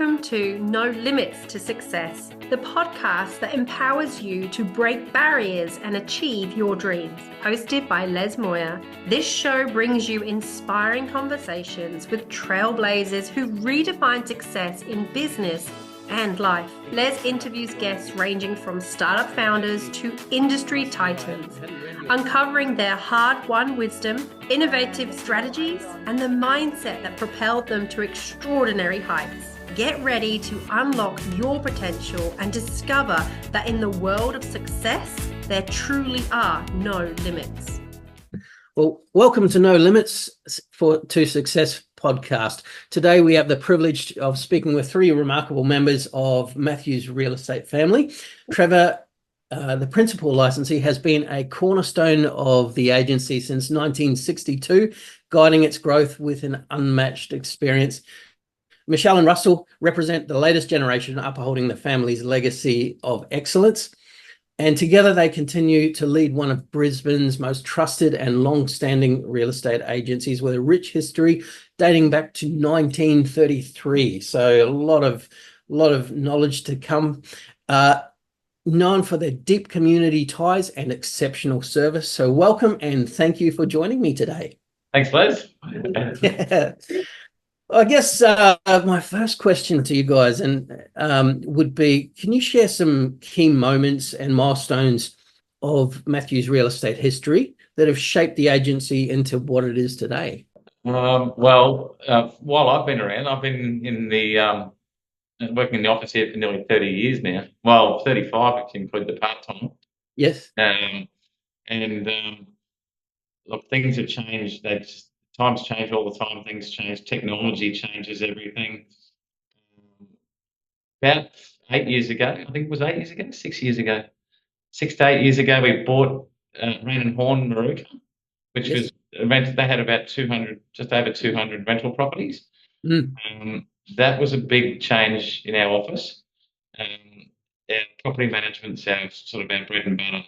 Welcome to No Limits to Success, the podcast that empowers you to break barriers and achieve your dreams. Hosted by Les Moir, this show brings you inspiring conversations with trailblazers who redefine success in business and life. Les interviews guests ranging from startup founders to industry titans, uncovering their hard-won wisdom, innovative strategies, and the mindset that propelled them to extraordinary heights. Get ready to unlock your potential and discover that in the world of success, there truly are no limits. Well, welcome to No Limits to Success podcast. Today we have the privilege of speaking with three remarkable members of Matthew's real estate family. Trevor, the principal licensee, has been a cornerstone of the agency since 1962, guiding its growth with an unmatched experience. Michelle and Russell represent the latest generation, upholding the family's legacy of excellence. And together they continue to lead one of Brisbane's most trusted and long-standing real estate agencies with a rich history dating back to 1933. So a lot of knowledge to come. Known for their deep community ties and exceptional service. So welcome and thank you for joining me today. Thanks, Les. Yeah. I guess my first question to you guys would be, can you share some key moments and milestones of Matthew's real estate history that have shaped the agency into what it is today? While I've been around, I've been in the working in the office here for nearly 30 years now. Well, 35 if you include the part-time. Yes. Look, things have changed. Times change all the time. Things change. Technology changes everything. About 8 years ago, I think it was 8 years ago, 6 years ago, 6 to 8 years ago, we bought Rain and Horn Maruka, which was rented. They had about 200, just over 200 rental properties. That was a big change in our office. Our property management's our sort of our bread and butter.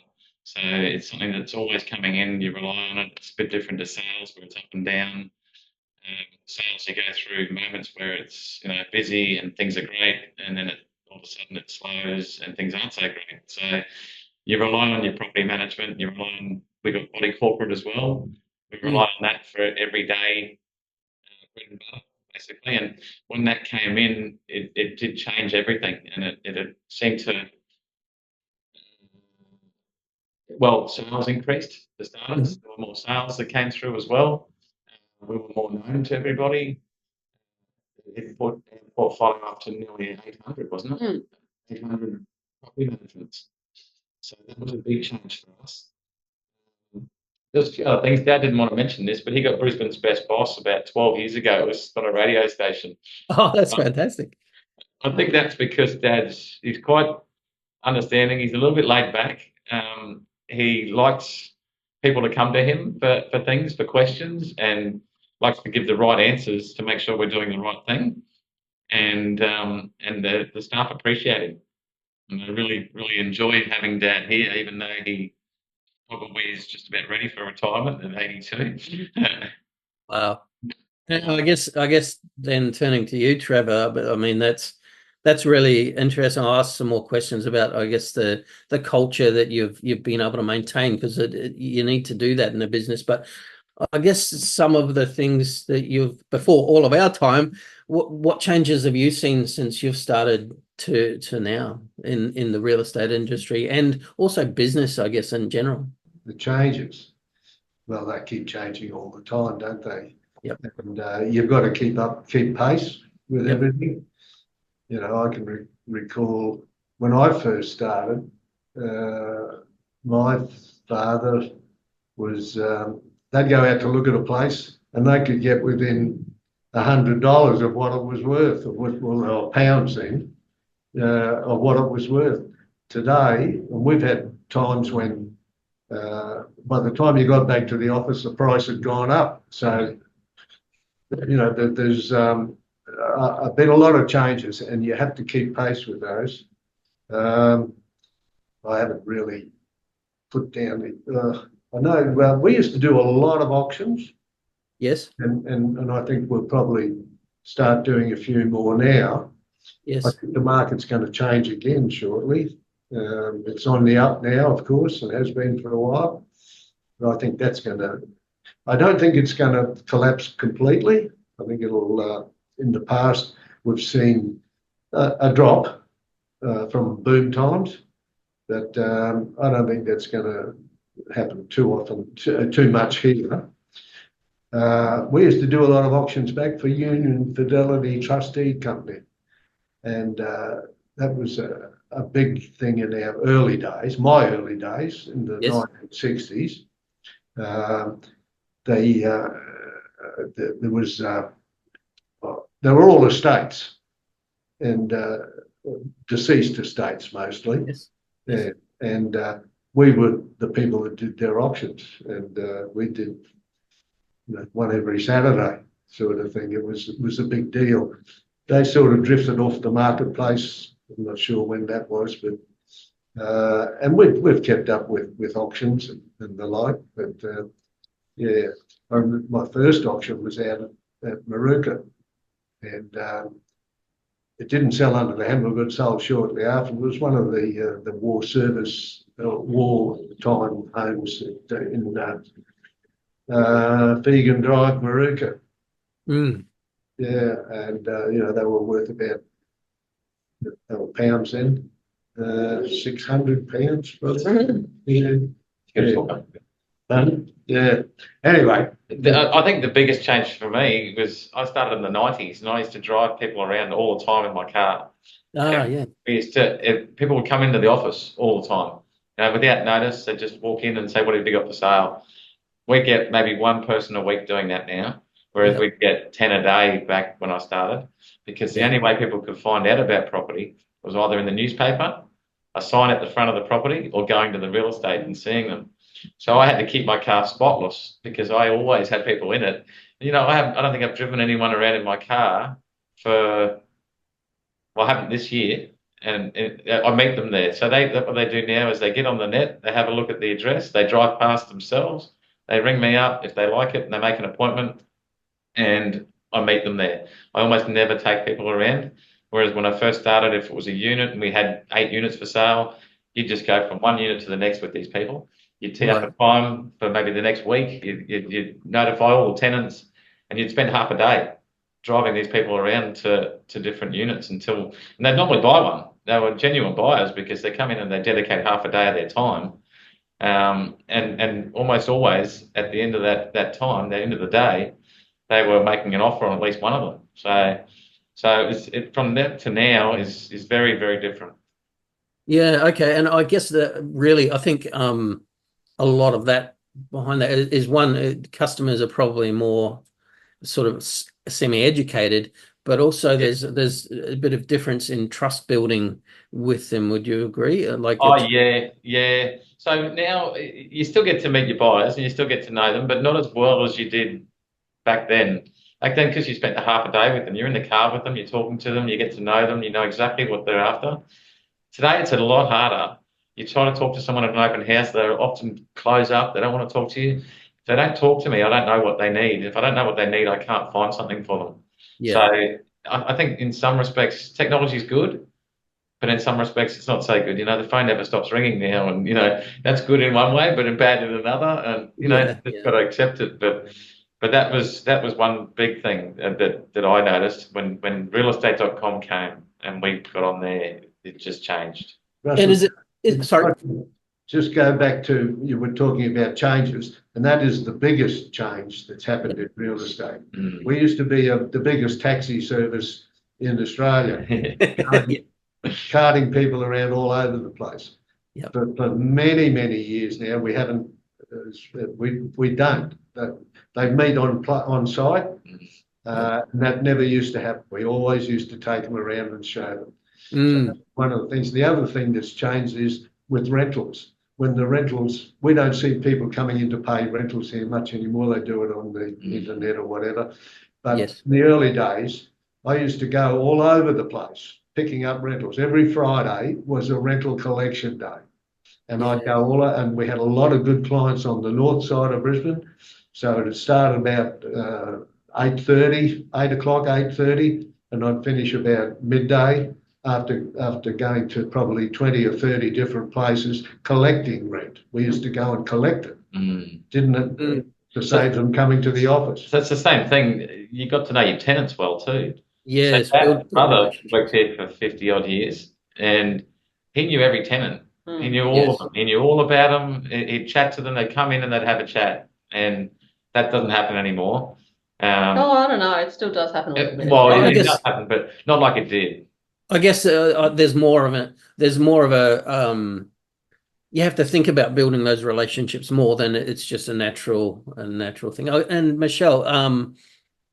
So it's something that's always coming in. You rely on it. It's a bit different to sales, where it's up and down. Sales, you go through moments where it's busy and things are great, and then all of a sudden it slows and things aren't so great. So you rely on your property management. You rely on, we've got body corporate as well. We rely on that for everyday bread and butter, basically. And when that came in, it did change everything, and it seemed to. Well, sales increased for starters. There were more sales that came through as well. We were more known to everybody. It put our portfolio up to nearly 800, wasn't it? 800 property managements. So that was a big change for us. There's a few other things. Dad didn't want to mention this, but he got Brisbane's Best Boss about 12 years ago. It was on a radio station. Oh, that's fantastic. I think that's because he's quite understanding. He's a little bit laid back. He likes people to come to him for things, for questions, and likes to give the right answers to make sure we're doing the right thing. And the staff appreciate him. And I really, really enjoy having Dad here, even though he probably is just about ready for retirement at 82. Wow. And I guess then turning to you, Trevor, but I mean that's really interesting. I'll ask some more questions about, I guess, the culture that you've been able to maintain, because you need to do that in a business. But I guess some of the things that before all of our time, what changes have you seen since you've started to now in the real estate industry and also business, I guess, in general? The changes, well, they keep changing all the time, don't they? Yep. And you've got to keep pace with everything. I can recall when I first started, my father was, they'd go out to look at a place and they could get within $100 of what it was worth, or pounds then, of what it was worth. Today, and we've had times when by the time you got back to the office, the price had gone up. So, there's been a lot of changes, and you have to keep pace with those. I haven't really put down I know. Well, we used to do a lot of auctions. Yes. And I think we'll probably start doing a few more now. Yes. I think the market's going to change again shortly. It's on the up now, of course, and has been for a while. But I think that's going to, I don't think it's going to collapse completely. I think it'll, in the past, we've seen a drop from boom times, but I don't think that's going to happen too often, too much here. We used to do a lot of auctions back for Union Fidelity Trustee Company, and that was a big thing in our early days, my early days in the 1960s. They were all estates and deceased estates mostly. Yes. And we were the people that did their auctions, and we did one every Saturday sort of thing. It was a big deal. They sort of drifted off the marketplace. I'm not sure when that was, but and we've kept up with auctions and the like. But yeah, my first auction was out at Maruka, and it didn't sell under the hammer, but it sold shortly after. It was one of the war service, wartime homes in Fegan Drive, Maruka. Mm. Yeah, and they were worth about, they were pounds then, £600 probably. Yeah. Anyway, I think the biggest change for me was I started in the 90s, and I used to drive people around all the time in my car. Yeah. We used to, people would come into the office all the time. Without notice, they'd just walk in and say, "What have you got for sale?" We get maybe one person a week doing that now, whereas we'd get 10 a day back when I started, because the only way people could find out about property was either in the newspaper, a sign at the front of the property, or going to the real estate and seeing them. So I had to keep my car spotless because I always had people in it. I don't think I've driven anyone around in my car I haven't this year, and I meet them there. So what they do now is they get on the net, they have a look at the address, they drive past themselves, they ring me up if they like it, and they make an appointment, and I meet them there. I almost never take people around. Whereas when I first started, if it was a unit and we had 8 units for sale, you'd just go from one unit to the next with these people. You'd tee up a time for maybe the next week. You'd notify all the tenants, and you'd spend half a day driving these people around to different units and they'd normally buy one. They were genuine buyers because they come in and they dedicate half a day of their time. And almost always at the end of that time, the end of the day, they were making an offer on at least one of them. So from that to now is very, very different. Yeah. Okay. And I guess I think a lot of that behind that is customers are probably more sort of semi-educated, but also there's a bit of difference in trust building with them. Would you agree? Yeah. So now you still get to meet your buyers and you still get to know them, but not as well as you did back then. Back then, because you spent a half a day with them, you're in the car with them, you're talking to them, you get to know them, you know exactly what they're after. Today, it's a lot harder. You try to talk to someone at an open house, they often close up. They don't want to talk to you. If they don't talk to me, I don't know what they need. If I don't know what they need, I can't find something for them. Yeah. So I think in some respects, technology is good, but in some respects, it's not so good. The phone never stops ringing now, and that's good in one way, but in bad in another. And you've got to accept it. But that was one big thing that I noticed when realestate.com came and we got on there. It just changed. Russell, and is it sorry? Just go back to, you were talking about changes, and that is the biggest change that's happened in real estate. We used to be the biggest taxi service in Australia, carting people around all over the place. Yep. For many, many years now, we haven't. We don't. They meet on site, and that never used to happen. We always used to take them around and show them. So one of the things. The other thing that's changed is with rentals. When the rentals, we don't see people coming in to pay rentals here much anymore. They do it on the internet or whatever. But in the early days, I used to go all over the place picking up rentals. Every Friday was a rental collection day. And I'd go and we had a lot of good clients on the north side of Brisbane. So it started about 8:30, 8 o'clock, 8:30, and I'd finish about midday after going to probably 20 or 30 different places collecting rent. We used to go and collect it, didn't it? To save them coming to the office. So it's the same thing. You got to know your tenants well too. Yes, So build Dad's brother relationships. worked here for 50 odd years, and he knew every tenant. He knew all Yes. of them. He knew all about them. He'd chat to them. They'd come in and they'd have a chat, and that doesn't happen anymore. I don't know. It still does happen a little bit. Well, I it guess- does happen, but not like it did. I guess there's more of a you have to think about building those relationships more than it's just a natural thing. Oh, and Michelle,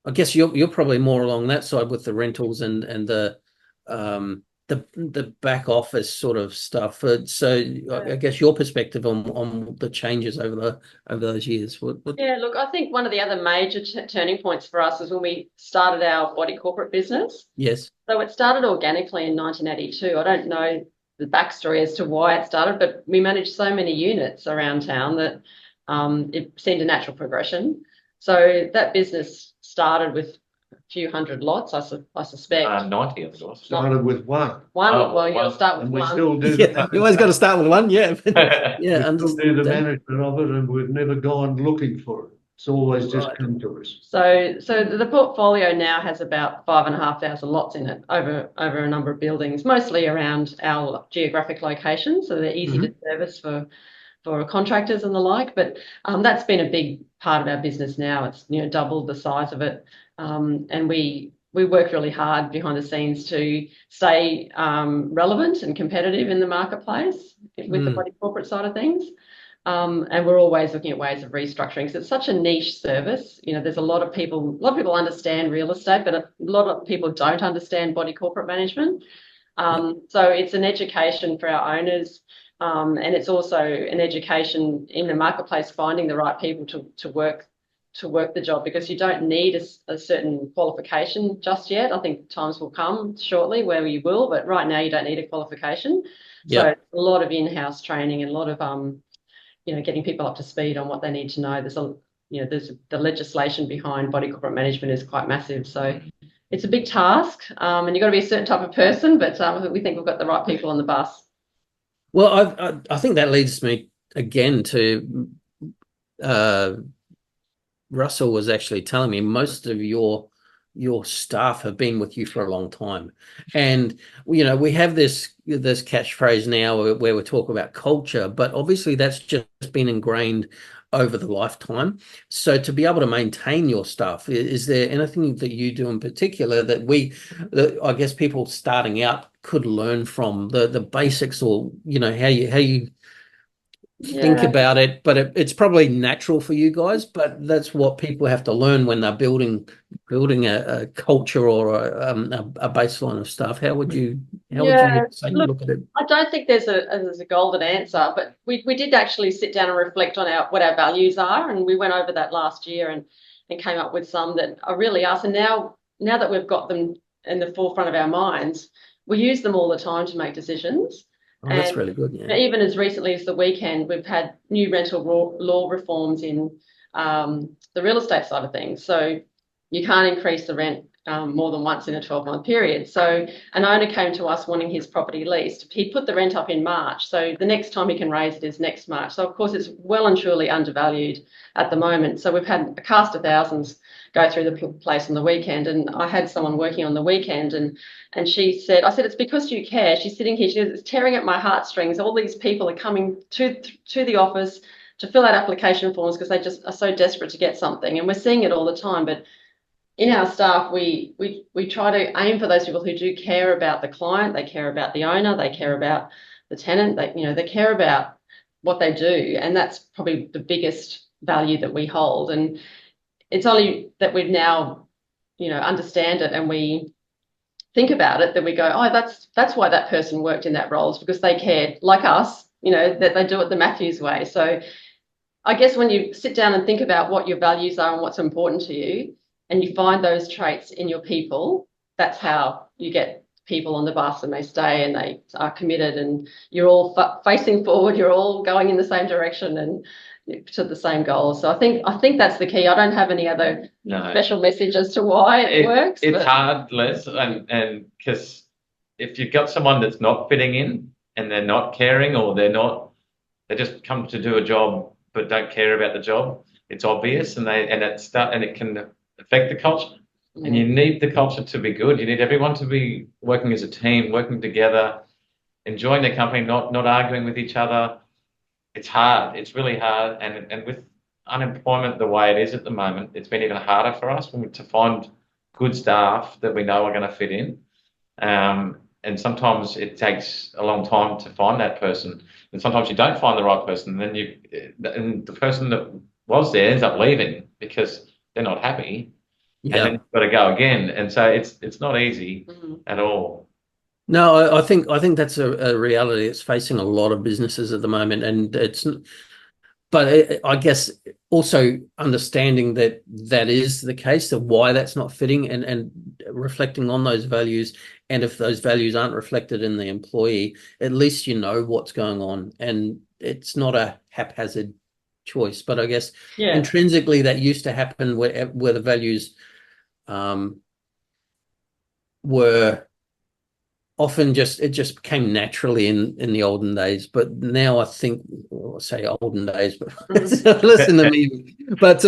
I guess you're probably more along that side with the rentals and the back office sort of stuff. So I guess your perspective on the changes over those years. Yeah, look, I think one of the other major turning points for us is when we started our body corporate business. Yes. So it started organically in 1982. I don't know the backstory as to why it started, but we managed so many units around town that it seemed a natural progression. So that business started with a few hundred lots, I suspect. 90 of course. Started with one. Well, you got to start with And we one. still do Yeah, you always got to start with one. Yeah. Yeah. we still do the management of it, and we've never gone looking for it. It's always just Right. come to us. So the portfolio now has about 5,500 lots in it over a number of buildings, mostly around our geographic locations, so they're easy to service for contractors and the like. But that's been a big part of our business now. It's doubled the size of it, and we work really hard behind the scenes to stay relevant and competitive in the marketplace with the body corporate side of things. And we're always looking at ways of restructuring because it's such a niche service. There's a lot of people understand real estate, but a lot of people don't understand body corporate management. So it's an education for our owners, and it's also an education in the marketplace, finding the right people to work the job, because you don't need a certain qualification just yet. I think times will come shortly where you will, but right now you don't need a qualification. So a lot of in-house training and a lot of getting people up to speed on what they need to know. There's the legislation behind body corporate management is quite massive. So it's a big task, and you've got to be a certain type of person, but we think we've got the right people on the bus. Well, I think that leads me again to Russell was actually telling me most of your staff have been with you for a long time, and we have this catchphrase now where we talk about culture, but obviously that's just been ingrained over the lifetime. So to be able to maintain your staff, is there anything that you do in particular that I guess people starting out could learn from, the basics, or how you think about it? But it's probably natural for you guys, but that's what people have to learn when they're building a culture or a baseline of stuff. How would you say you look at it? I don't think there's a golden answer, but we did actually sit down and reflect on what our values are, and we went over that last year and came up with some that are really us. And now that we've got them in the forefront of our minds, we use them all the time to make decisions. Oh, that's really good. Yeah. Even as recently as the weekend, we've had new rental law reforms in the real estate side of things. So you can't increase the rent more than once in a 12-month period. So an owner came to us wanting his property leased. He put the rent up in March. So the next time he can raise it is next March. So, of course, it's well and truly undervalued at the moment. So we've had a cast of thousands go through the place on the weekend. And I had someone working on the weekend, and she said, I said, it's because you care. She's sitting here. She goes, it's tearing at my heartstrings. All these people are coming to the office to fill out application forms because they just are so desperate to get something. And we're seeing it all the time. But in our staff, we try to aim for those people who do care about the client. They care about the owner. They care about the tenant. They care about what they do. And that's probably the biggest value that we hold. And it's only that we've now, understand it and we think about it that we go, oh, that's why that person worked in that role, is because they cared, like us, that they do it the Matthews way. So I guess when you sit down and think about what your values are and what's important to you, and you find those traits in your people, that's how you get people on the bus and they stay and they are committed, and you're all facing forward, you're all going in the same direction, and to the same goals. So I think that's the key. I don't have any other special message as to why it works. It's hard, Les, and because if you've got someone that's not fitting in and they're not caring, or they just come to do a job but don't care about the job, it's obvious, and it can affect the culture. And you need the culture to be good. You need everyone to be working as a team, working together, enjoying their company, not arguing with each other. It's hard. It's really hard. And with unemployment the way it is at the moment, it's been even harder for us to find good staff that we know are going to fit in. And sometimes it takes a long time to find that person. And sometimes you don't find the right person. And the person that was there ends up leaving because they're not happy. Yeah. And then you've got to go again. And so it's not easy at all. No, I think that's a reality. It's facing a lot of businesses at the moment, and I guess also understanding that is the case, of why that's not fitting, and reflecting on those values. And if those values aren't reflected in the employee, at least you know what's going on, and it's not a haphazard choice. But I guess intrinsically that used to happen where the values were often it just came naturally in the olden days. But now I think, I'll say olden days, but listen to me. But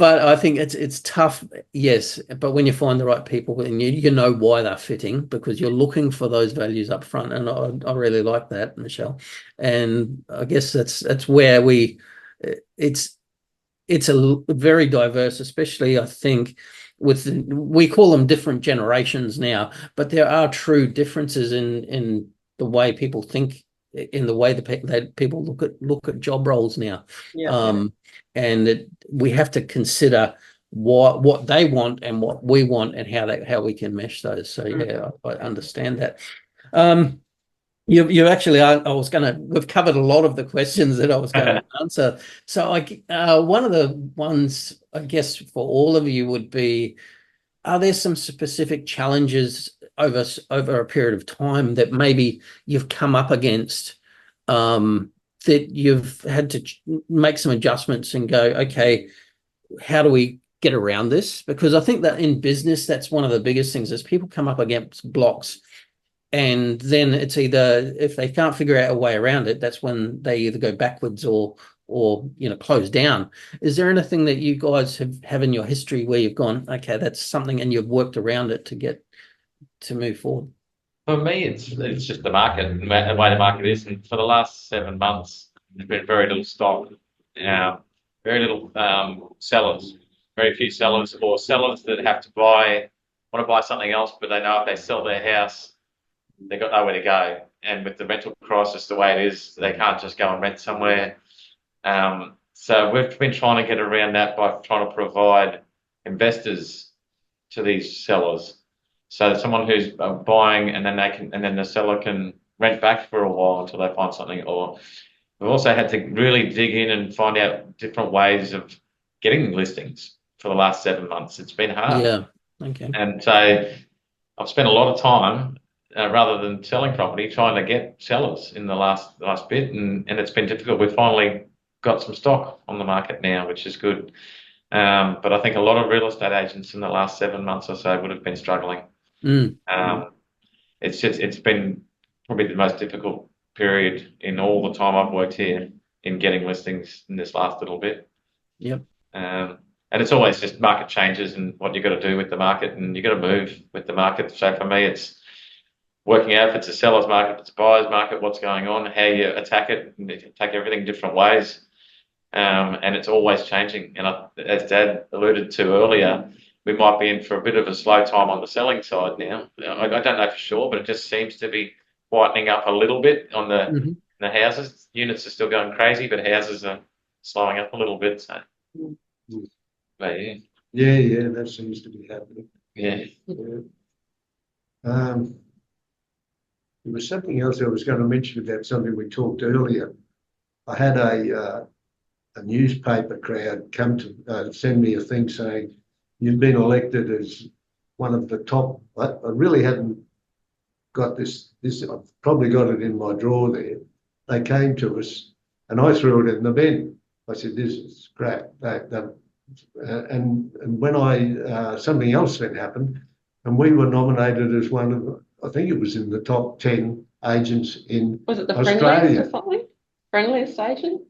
I think it's tough, yes. But when you find the right people, and you know why they're fitting, because you're looking for those values up front. And I really like that, Michelle. And I guess that's where it's a very diverse, especially I think, we call them different generations now, but there are true differences in the way people think, in the way that people look at job roles now. And we have to consider what they want and what we want, and how we can mesh those. So I understand that. You actually we've covered a lot of the questions that I was going to answer. So one of the ones, I guess, for all of you would be, are there some specific challenges over a period of time that maybe you've come up against, that you've had to make some adjustments and go, okay, how do we get around this? Because I think that in business, that's one of the biggest things, is people come up against blocks. And then it's either, if they can't figure out a way around it, that's when they either go backwards or close down. Is there anything that you guys have in your history where you've gone, okay, that's something, and you've worked around it to move forward? For me, it's just the market and the way the market is. And for the last 7 months, there's been very little stock, very little sellers, very few sellers, or sellers that want to buy something else, but they know if they sell their house, they've got nowhere to go. And with the rental crisis the way it is, they can't just go and rent somewhere. So we've been trying to get around that by trying to provide investors to these sellers. So someone who's buying, and then the seller can rent back for a while until they find something. Or we've also had to really dig in and find out different ways of getting listings for the last 7 months. It's been hard. Yeah. Okay. And so I've spent a lot of time, rather than selling property, trying to get sellers in the last bit, and it's been difficult. We've finally got some stock on the market now, which is good. But I think a lot of real estate agents in the last 7 months or so would have been struggling. It's been probably the most difficult period in all the time I've worked here in getting listings in this last little bit. Yep. And it's always just market changes and what you've got to do with the market, and you've got to move with the market. So for me, it's working out if it's a seller's market, if it's a buyer's market, what's going on, how you attack it, and attack everything different ways. And it's always changing. And as Dad alluded to earlier, we might be in for a bit of a slow time on the selling side now. I don't know for sure, but it just seems to be whitening up a little bit on the houses. Units are still going crazy, but houses are slowing up a little bit. So, but yeah, that seems to be happening. Yeah. There was something else I was going to mention about something we talked earlier. I had a newspaper crowd come to send me a thing saying, you've been elected as one of the top. I really hadn't got this. I've probably got it in my drawer there. They came to us and I threw it in the bin. I said, this is crap. And when something else then happened, and we were nominated as one of, I think it was in the top 10 agents in Was it the Australia. friendliest or something? Friendliest agent?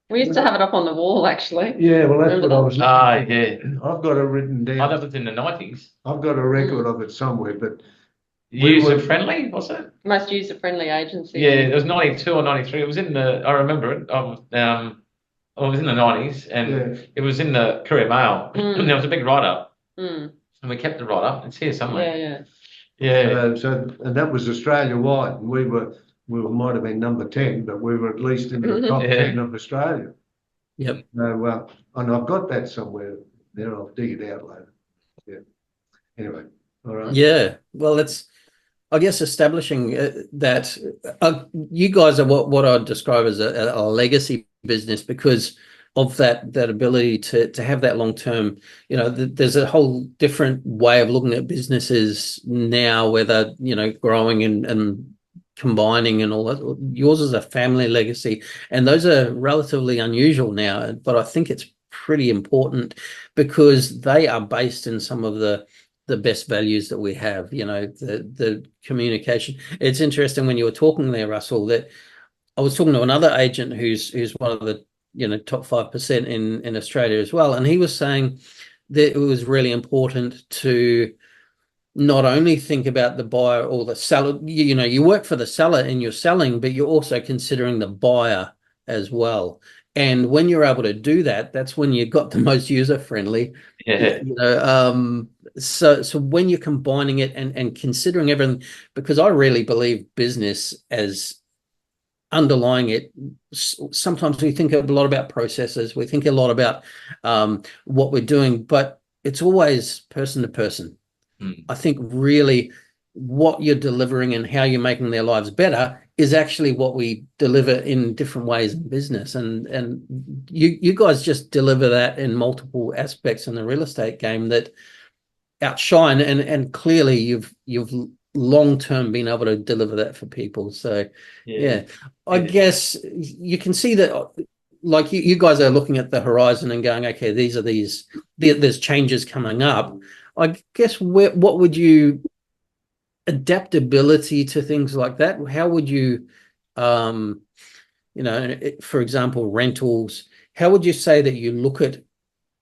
We used to have it up on the wall, actually. Yeah, well, that's Remember what I that? was. Yeah. I've got it written Oh, down. that was in the 90s. I've got a record of it somewhere, but User-friendly, was it? Most user-friendly agency. Yeah, it was 92 or 93. It was in the, I remember it. It was in the 90s, and yeah, it was in the Courier Mail. And there was a big write-up, Mm. and we kept the write-up. It's here somewhere. Yeah. Yeah. and that was Australia wide, and we might have been number 10, but we were at least in the top 10 of Australia. Yep. So, and I've got that somewhere there. I'll dig it out later. Yeah. Anyway, all right. Yeah. Well, it's, I guess, establishing that you guys are what I'd describe as a legacy business because of that ability to have that long term. You know, there's a whole different way of looking at businesses now, whether growing and combining and all that. Yours is a family legacy, and those are relatively unusual now. But I think it's pretty important because they are based in some of the best values that we have, the communication. It's interesting when you were talking there, Russell, that I was talking to another agent who's one of the top 5% in Australia as well, and he was saying that it was really important to not only think about the buyer or the seller. You work for the seller and you're selling, but you're also considering the buyer as well. And when you're able to do that, that's when you've got the most user friendly. Yeah. So when you're combining it and considering everything, because I really believe business as underlying it, sometimes we think a lot about processes, we think a lot about what we're doing, but it's always person to person. I think really what you're delivering and how you're making their lives better is actually what we deliver in different ways in business. And you guys just deliver that in multiple aspects in the real estate game that outshine, and clearly you've long-term been able to deliver that for people. So I guess you can see that, like you guys are looking at the horizon and going, okay, there's changes coming up. I guess what would you, adaptability to things like that, how would you for example, rentals, how would you say that you look at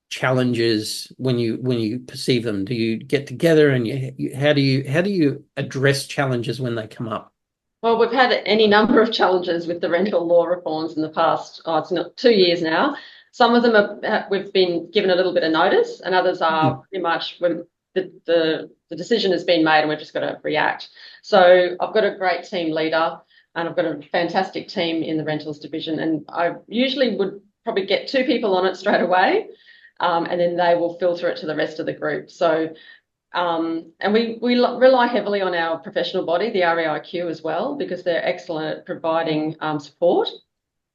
challenges when you perceive them? Do you get together and how do you address challenges when they come up? Well, we've had any number of challenges with the rental law reforms in the past. It's not 2 years now. Some of them we've been given a little bit of notice, and others are pretty much when the decision has been made and we've just got to react. So I've got a great team leader and I've got a fantastic team in the rentals division, and I usually would probably get 2 people on it straight away, and then they will filter it to the rest of the group. So and we rely heavily on our professional body, the REIQ, as well, because they're excellent at providing support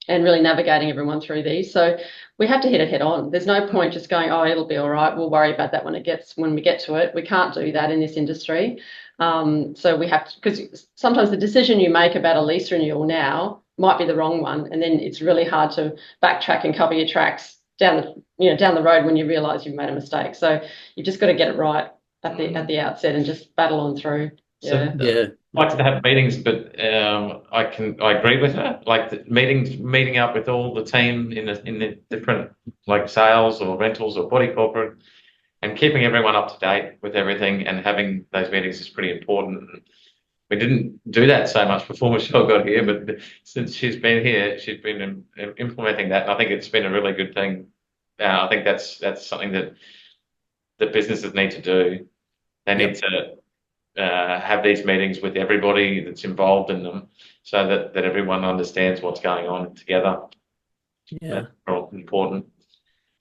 and really navigating everyone through these. So we have to hit it head on. There's no point just going, oh, it'll be all right, we'll worry about that when we get to it. We can't do that in this industry. So we have to, because sometimes the decision you make about a lease renewal now might be the wrong one, and then it's really hard to backtrack and cover your tracks down the road when you realise you've made a mistake. So you've just got to get it right at the outset and just battle on through. Yeah. I like to have meetings, but I agree with her. Like the meeting up with all the team in the different, like, sales or rentals or body corporate, and keeping everyone up to date with everything and having those meetings is pretty important. We didn't do that so much before Michelle got here, but since she's been here, she's been implementing that, and I think it's been a really good thing. I think that's something that the businesses need to do. They need to have these meetings with everybody that's involved in them, so that everyone understands what's going on together. Yeah, that's important.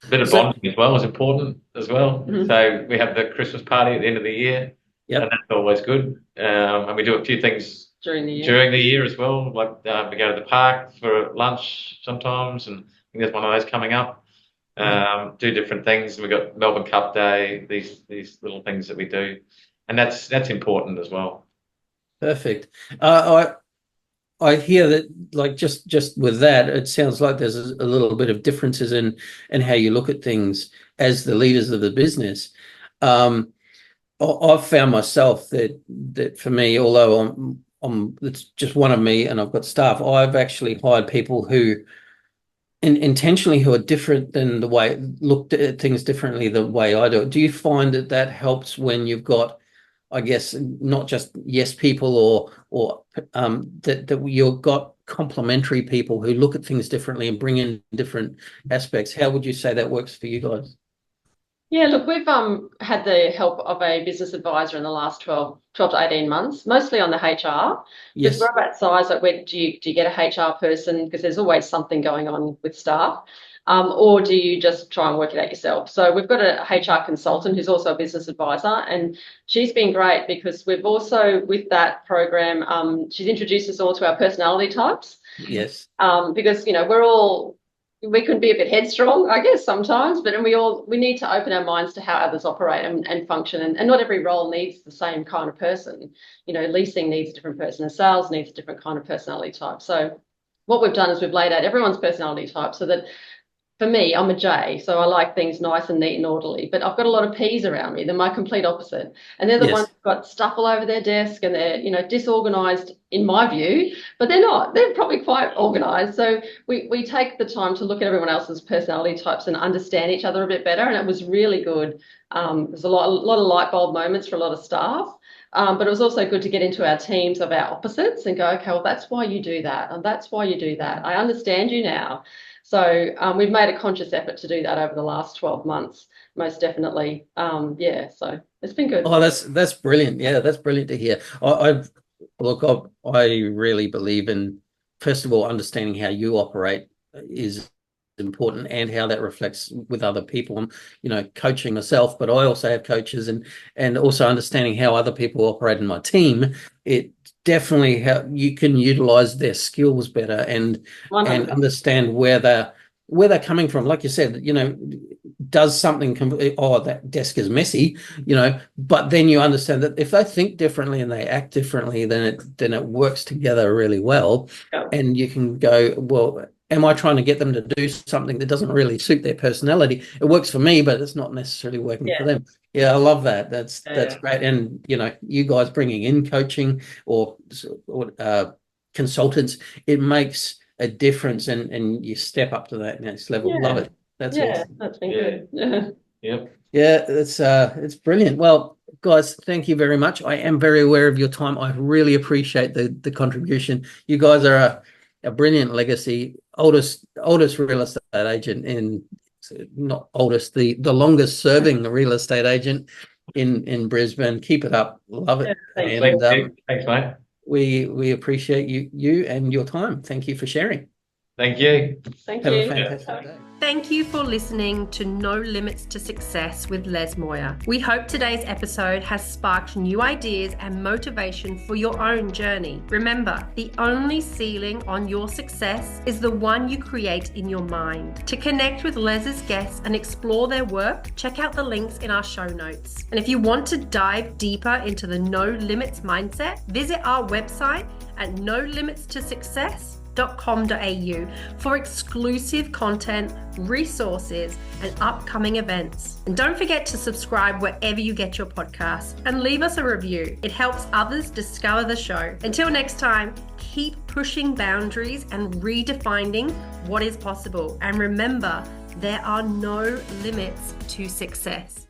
A bit of bonding as well is important as well. So we have the Christmas party at the end of the year, and that's always good. And we do a few things during the year as well, like we go to the park for lunch sometimes, and I think there's one of those coming up. Do different things. We've got Melbourne Cup Day, these little things that we do, and that's important as well. Perfect. I hear that, like, just with that, it sounds like there's a little bit of differences in how you look at things as the leaders of the business. I've found myself that for me, although it's just one of me and I've got staff, I've actually hired people who intentionally who are different than the way looked at things differently the way I do it. Do you find that helps when you've got, I guess, not just yes people or that you've got complementary people who look at things differently and bring in different aspects? How would you say that works for you guys? Yeah, look, we've had the help of a business advisor in the last 12 to 18 months, mostly on the HR. Yes. Because we're at size, like, where do you get a HR person? Because there's always something going on with staff. Or do you just try and work it out yourself? So we've got a HR consultant who's also a business advisor, and she's been great because we've also, with that program, she's introduced us all to our personality types. Yes. Because, you know, we can be a bit headstrong, I guess, sometimes, but we need to open our minds to how others operate and function. And not every role needs the same kind of person. You know, leasing needs a different person, and sales needs a different kind of personality type. So what we've done is we've laid out everyone's personality type so that, for me, I'm a J, so I like things nice and neat and orderly, but I've got a lot of P's around me. They're my complete opposite. And they're the ones who've got stuff all over their desk, and they're, you know, disorganized in my view, but they're not. They're probably quite organized. So we take the time to look at everyone else's personality types and understand each other a bit better. And it was really good. There's a lot of light bulb moments for a lot of staff. But it was also good to get into our teams of our opposites and go, okay, well, that's why you do that. And that's why you do that. I understand you now. So we've made a conscious effort to do that over the last 12 months, most definitely. Yeah, so it's been good. Oh, that's brilliant. Yeah, that's brilliant to hear. I really believe in, first of all, understanding how you operate is important and how that reflects with other people. I'm, you know, coaching myself, but I also have coaches, and also understanding how other people operate in my team. It definitely how you can utilize their skills better and 100%. and understand where they're coming from. Like you said, you know, does something that desk is messy, you know, but then you understand that if they think differently and they act differently, then it works together really well. Yeah. And you can go, well, am I trying to get them to do something that doesn't really suit their personality? It works for me, but it's not necessarily working for them. Yeah, I love that. That's great. And, you know, you guys bringing in coaching or consultants, it makes a difference, and you step up to that next level. Yeah. Love it. That's awesome. That's been good. Yeah. Yep. Yeah, it's brilliant. Well, guys, thank you very much. I am very aware of your time. I really appreciate the contribution. You guys are a brilliant legacy. Oldest real estate agent in, not oldest, the longest serving real estate agent in Brisbane. Keep it up. Love it. Thanks, mate. We appreciate you and your time. Thank you for sharing. Thank you. Thank Have you. a fantastic day. Thank you for listening to No Limits to Success with Les Moir. We hope today's episode has sparked new ideas and motivation for your own journey. Remember, the only ceiling on your success is the one you create in your mind. To connect with Les's guests and explore their work, check out the links in our show notes. And if you want to dive deeper into the No Limits mindset, visit our website at nolimitstosuccess.com.au for exclusive content, resources, and upcoming events. And don't forget to subscribe wherever you get your podcasts and leave us a review. It helps others discover the show. Until next time, keep pushing boundaries and redefining what is possible. And remember, there are no limits to success.